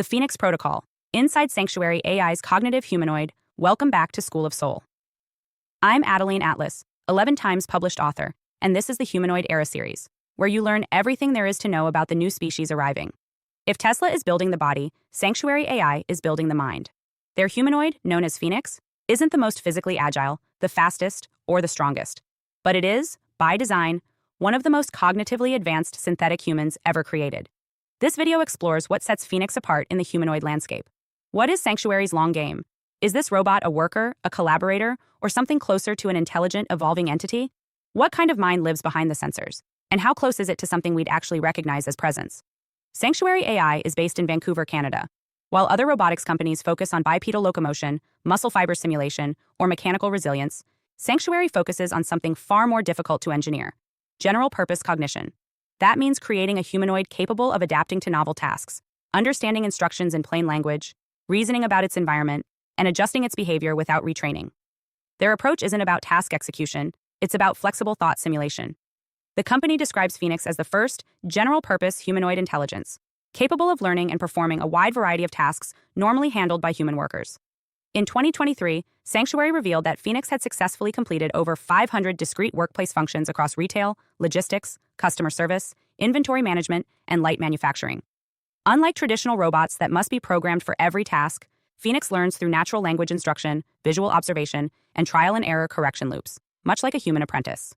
the Phoenix Protocol, inside Sanctuary AI's cognitive humanoid. Welcome back to School of Soul. I'm Adeline Atlas, 11 times published author, and this is the Humanoid Era series, where you learn everything there is to know about the new species arriving. If Tesla is building the body, Sanctuary AI is building the mind. Their humanoid, known as Phoenix, isn't the most physically agile, the fastest, or the strongest. But it is, by design, one of the most cognitively advanced synthetic humans ever created. This video explores what sets Phoenix apart in the humanoid landscape. What is Sanctuary's long game? Is this robot a worker, a collaborator, or something closer to an intelligent, evolving entity? What kind of mind lives behind the sensors? And how close is it to something we'd actually recognize as presence? Sanctuary AI is based in Vancouver, Canada. While other robotics companies focus on bipedal locomotion, muscle fiber simulation, or mechanical resilience, Sanctuary focuses on something far more difficult to engineer: general-purpose cognition. That means creating a humanoid capable of adapting to novel tasks, understanding instructions in plain language, reasoning about its environment, and adjusting its behavior without retraining. Their approach isn't about task execution, it's about flexible thought simulation. The company describes Phoenix as the first, general-purpose humanoid intelligence, capable of learning and performing a wide variety of tasks normally handled by human workers. In 2023, Sanctuary revealed that Phoenix had successfully completed over 500 discrete workplace functions across retail, logistics, customer service, inventory management, and light manufacturing. Unlike traditional robots that must be programmed for every task, Phoenix learns through natural language instruction, visual observation, and trial and error correction loops, much like a human apprentice.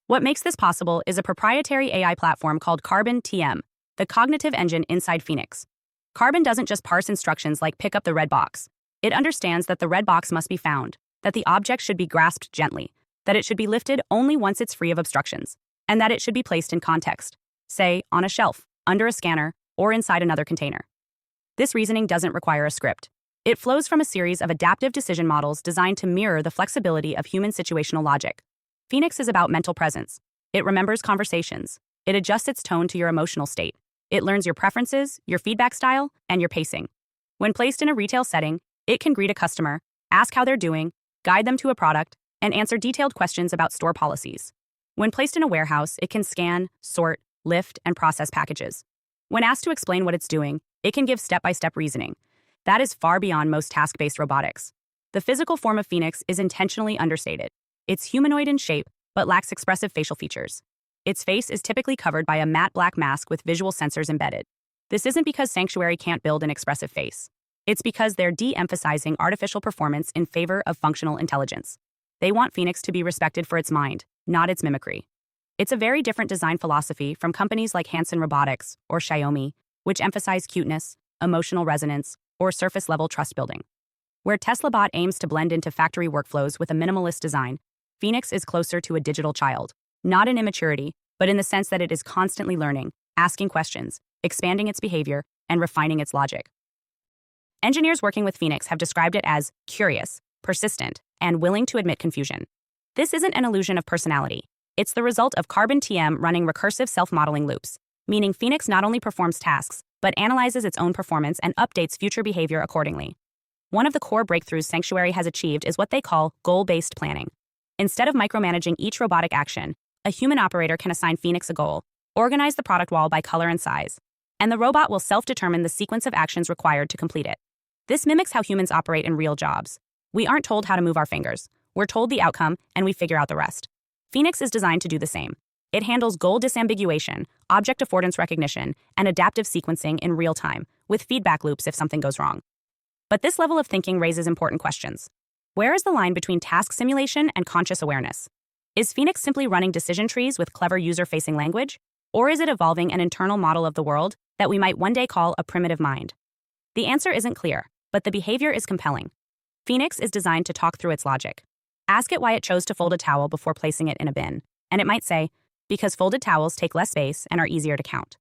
What makes this possible is a proprietary AI platform called Carbon TM, the cognitive engine inside Phoenix. Carbon doesn't just parse instructions like pick up the red box. It understands that the red box must be found, that the object should be grasped gently, that it should be lifted only once it's free of obstructions, and that it should be placed in context, say, on a shelf, under a scanner, or inside another container. This reasoning doesn't require a script. It flows from a series of adaptive decision models designed to mirror the flexibility of human situational logic. Phoenix is about mental presence. It remembers conversations. It adjusts its tone to your emotional state. It learns your preferences, your feedback style, and your pacing. When placed in a retail setting, it can greet a customer, ask how they're doing, guide them to a product, and answer detailed questions about store policies. When placed in a warehouse, it can scan, sort, lift, and process packages. When asked to explain what it's doing, it can give step-by-step reasoning. That is far beyond most task-based robotics. The physical form of Phoenix is intentionally understated. It's humanoid in shape, but lacks expressive facial features. Its face is typically covered by a matte black mask with visual sensors embedded. This isn't because Sanctuary can't build an expressive face. It's because they're de-emphasizing artificial performance in favor of functional intelligence. They want Phoenix to be respected for its mind, not its mimicry. It's a very different design philosophy from companies like Hanson Robotics or Xiaomi, which emphasize cuteness, emotional resonance, or surface-level trust building. Where Tesla Bot aims to blend into factory workflows with a minimalist design, Phoenix is closer to a digital child, not in immaturity, but in the sense that it is constantly learning, asking questions, expanding its behavior, and refining its logic. Engineers working with Phoenix have described it as curious, persistent, and willing to admit confusion. This isn't an illusion of personality. It's the result of Carbon TM running recursive self-modeling loops, meaning Phoenix not only performs tasks, but analyzes its own performance and updates future behavior accordingly. One of the core breakthroughs Sanctuary has achieved is what they call goal-based planning. Instead of micromanaging each robotic action, a human operator can assign Phoenix a goal, organize the product wall by color and size, and the robot will self-determine the sequence of actions required to complete it. This mimics how humans operate in real jobs. We aren't told how to move our fingers. We're told the outcome, and we figure out the rest. Phoenix is designed to do the same. It handles goal disambiguation, object affordance recognition, and adaptive sequencing in real time, with feedback loops if something goes wrong. But this level of thinking raises important questions. Where is the line between task simulation and conscious awareness? Is Phoenix simply running decision trees with clever user-facing language? Or is it evolving an internal model of the world that we might one day call a primitive mind? The answer isn't clear, but the behavior is compelling. Phoenix is designed to talk through its logic. Ask it why it chose to fold a towel before placing it in a bin, and it might say, because folded towels take less space and are easier to count.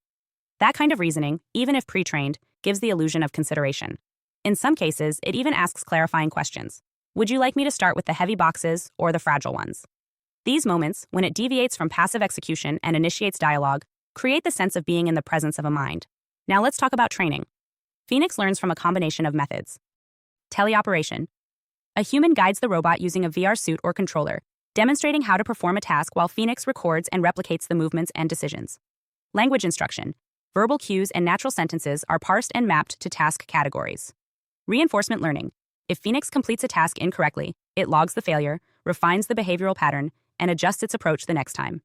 That kind of reasoning, even if pre-trained, gives the illusion of consideration. In some cases, it even asks clarifying questions. Would you like me to start with the heavy boxes or the fragile ones? These moments, when it deviates from passive execution and initiates dialogue, create the sense of being in the presence of a mind. Now let's talk about training. Phoenix learns from a combination of methods. Teleoperation. A human guides the robot using a VR suit or controller, demonstrating how to perform a task while Phoenix records and replicates the movements and decisions. Language instruction. Verbal cues and natural sentences are parsed and mapped to task categories. Reinforcement learning. If Phoenix completes a task incorrectly, it logs the failure, refines the behavioral pattern, and adjusts its approach the next time.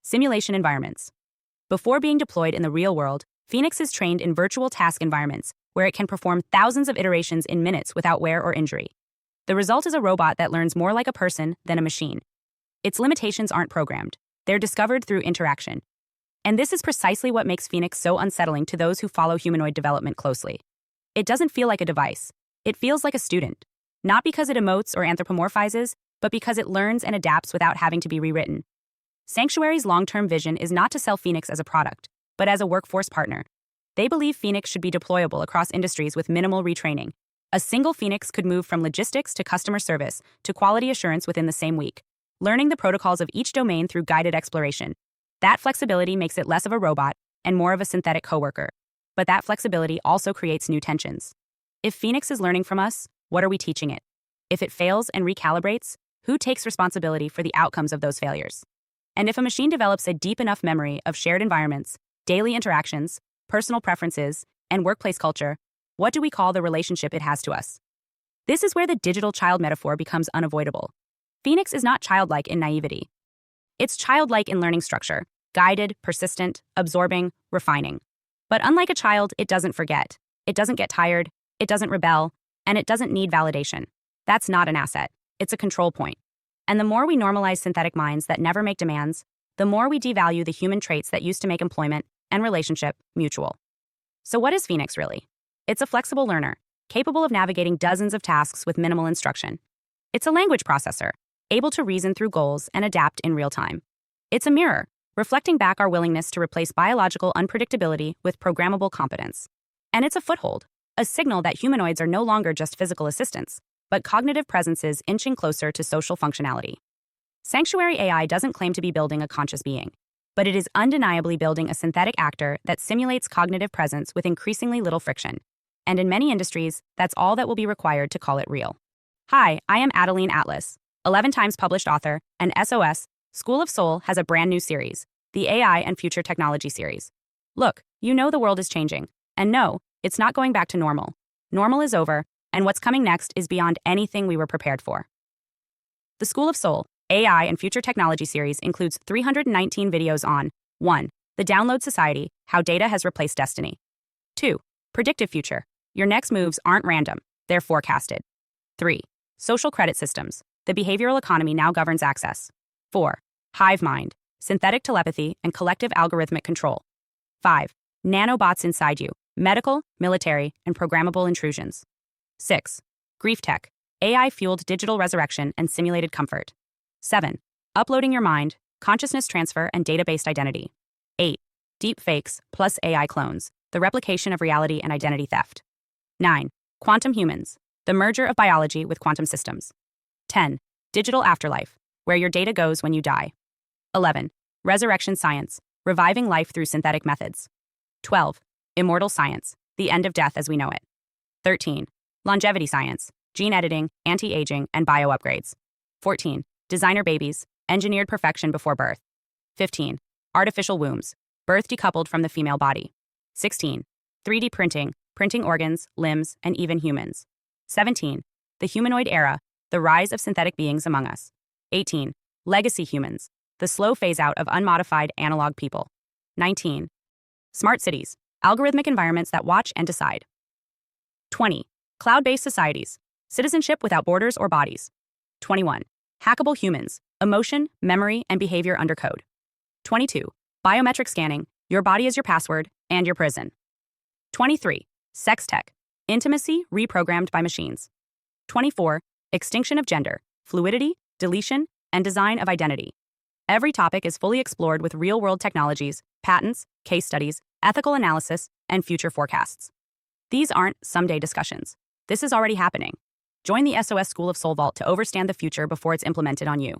Simulation environments. Before being deployed in the real world, Phoenix is trained in virtual task environments where it can perform thousands of iterations in minutes without wear or injury. The result is a robot that learns more like a person than a machine. Its limitations aren't programmed. They're discovered through interaction. And this is precisely what makes Phoenix so unsettling to those who follow humanoid development closely. It doesn't feel like a device. It feels like a student. Not because it emotes or anthropomorphizes, but because it learns and adapts without having to be rewritten. Sanctuary's long-term vision is not to sell Phoenix as a product, but as a workforce partner. They believe Phoenix should be deployable across industries with minimal retraining. A single Phoenix could move from logistics to customer service to quality assurance within the same week, learning the protocols of each domain through guided exploration. That flexibility makes it less of a robot and more of a synthetic coworker. But that flexibility also creates new tensions. If Phoenix is learning from us, what are we teaching it? If it fails and recalibrates, who takes responsibility for the outcomes of those failures? And if a machine develops a deep enough memory of shared environments, daily interactions, personal preferences, and workplace culture, what do we call the relationship it has to us? This is where the digital child metaphor becomes unavoidable. Phoenix is not childlike in naivety. It's childlike in learning structure, guided, persistent, absorbing, refining. But unlike a child, it doesn't forget. It doesn't get tired, it doesn't rebel, and it doesn't need validation. That's not an asset. It's a control point. And the more we normalize synthetic minds that never make demands, the more we devalue the human traits that used to make employment and relationship mutual. So what is Phoenix really? It's a flexible learner, capable of navigating dozens of tasks with minimal instruction. It's a language processor, able to reason through goals and adapt in real time. It's a mirror, reflecting back our willingness to replace biological unpredictability with programmable competence. And it's a foothold, a signal that humanoids are no longer just physical assistants, but cognitive presences inching closer to social functionality. Sanctuary AI doesn't claim to be building a conscious being, but it is undeniably building a synthetic actor that simulates cognitive presence with increasingly little friction. And in many industries, that's all that will be required to call it real. Hi, I am Adeline Atlas, 11 times published author, and SOS, School of Soul has a brand new series, the AI and Future Technology series. Look, you know the world is changing. And no, it's not going back to normal. Normal is over, and what's coming next is beyond anything we were prepared for. The School of Soul, AI and Future Technology series includes 319 videos on 1. The Download Society, How Data Has Replaced Destiny. 2. Predictive Future. Your next moves aren't random, they're forecasted. 3. Social Credit Systems. The behavioral economy now governs access. 4. Hive Mind. Synthetic telepathy and collective algorithmic control. 5. Nanobots inside you. Medical, military, and programmable intrusions. 6. Grief Tech. AI-fueled digital resurrection and simulated comfort. 7. Uploading your mind, consciousness transfer, and data-based identity. 8. Deep fakes plus AI clones. The replication of reality and identity theft. 9. Quantum humans. The merger of biology with quantum systems. 10. Digital afterlife, where your data goes when you die. 11. Resurrection science, reviving life through synthetic methods. 12. Immortal science, the end of death as we know it. 13. Longevity science, gene editing, anti-aging, and bio-upgrades. 14. Designer babies, engineered perfection before birth. 15. Artificial wombs, birth decoupled from the female body. 16. 3D printing, printing organs, limbs, and even humans. 17. The humanoid era, the rise of synthetic beings among us. 18. Legacy humans, the slow phase-out of unmodified analog people. 19. Smart cities, algorithmic environments that watch and decide. 20. Cloud-based societies, citizenship without borders or bodies. 21. Hackable humans, emotion, memory, and behavior under code. 22. Biometric scanning, your body is your password and your prison. 23. Sex tech, intimacy reprogrammed by machines. 24. Extinction of gender, fluidity, deletion, and design of identity. Every topic is fully explored with real-world technologies, patents, case studies, ethical analysis, and future forecasts. These aren't someday discussions. This is already happening. Join the SOS School of Soul Vault to overstand the future before it's implemented on you.